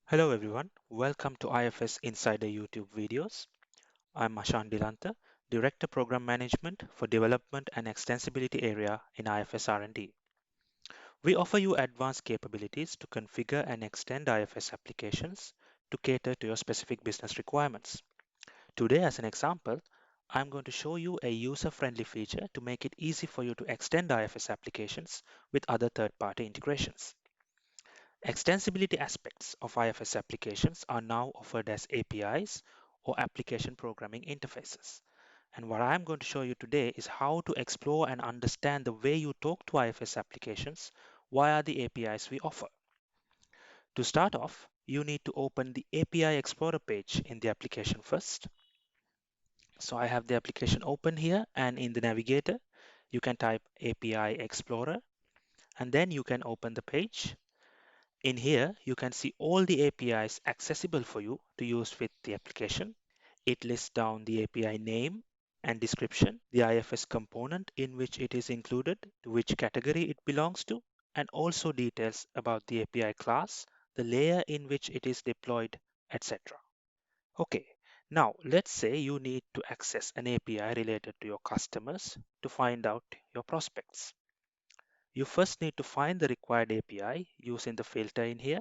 Hello everyone, welcome to IFS Insider YouTube videos. I'm Ashan Dilanta, Director Program Management for Development and Extensibility area in IFS R&D. We offer you advanced capabilities to configure and extend IFS applications to cater to your specific business requirements. Today, as an example, I'm going to show you a user-friendly feature to make it easy for you to extend IFS applications with other third-party integrations. Extensibility aspects of IFS applications are now offered as APIs or application programming interfaces. And what I'm going to show you today is how to explore and understand the way you talk to IFS applications via the APIs we offer. To start off, you need to open the API Explorer page in the application first. So I have the application open here, and in the navigator, you can type API Explorer, and then you can open the page. In here, you can see all the APIs accessible for you to use with the application. It lists down the API name and description, the IFS component in which it is included, to which category it belongs to, and also details about the API class, the layer in which it is deployed, etc. Okay, now let's say you need to access an API related to your customers to find out your prospects. You first need to find the required API using the filter in here.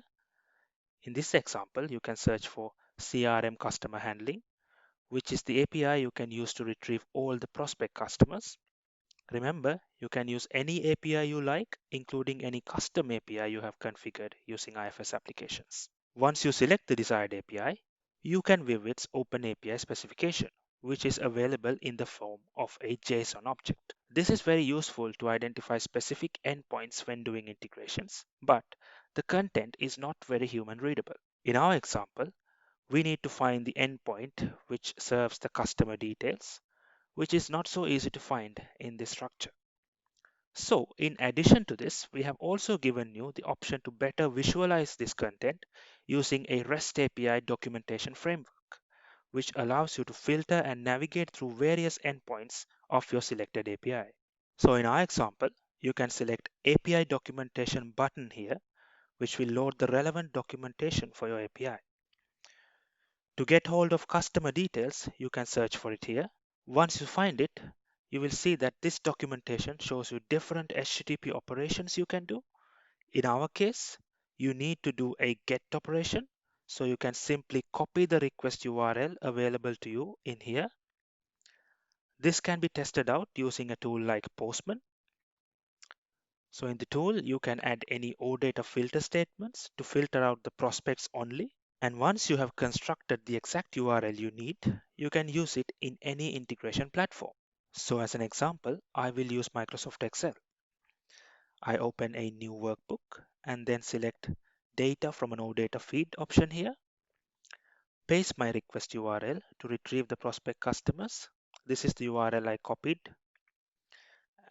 In this example, you can search for CRM customer handling, which is the API you can use to retrieve all the prospect customers. Remember, you can use any API you like, including any custom API you have configured using IFS applications. Once you select the desired API, you can view its Open API specification, which is available in the form of a JSON object. This is very useful to identify specific endpoints when doing integrations, but the content is not very human readable. In our example, we need to find the endpoint which serves the customer details, which is not so easy to find in this structure. So in addition to this, we have also given you the option to better visualize this content using a REST API documentation framework, which allows you to filter and navigate through various endpoints of your selected API. So in our example, you can select API documentation button here, which will load the relevant documentation for your API. To get hold of customer details, you can search for it here. Once you find it, you will see that this documentation shows you different HTTP operations you can do. In our case, you need to do a GET operation. So you can simply copy the request URL available to you in here. This can be tested out using a tool like Postman. So in the tool, you can add any OData filter statements to filter out the prospects only. And once you have constructed the exact URL you need, you can use it in any integration platform. So as an example, I will use Microsoft Excel. I open a new workbook and then select data from an OData feed option here. Paste my request URL to retrieve the prospect customers. This is the URL I copied.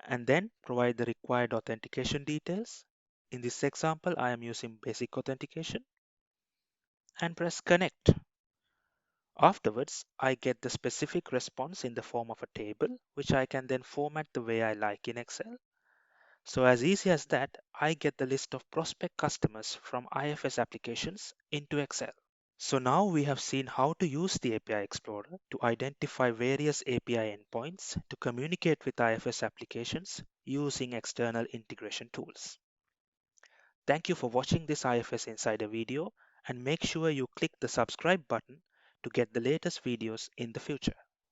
And then provide the required authentication details. In this example, I am using basic authentication and press connect. Afterwards, I get the specific response in the form of a table, which I can then format the way I like in Excel. So as easy as that, I get the list of prospect customers from IFS applications into Excel. So now we have seen how to use the API Explorer to identify various API endpoints to communicate with IFS applications using external integration tools. Thank you for watching this IFS Insider video, and make sure you click the subscribe button to get the latest videos in the future.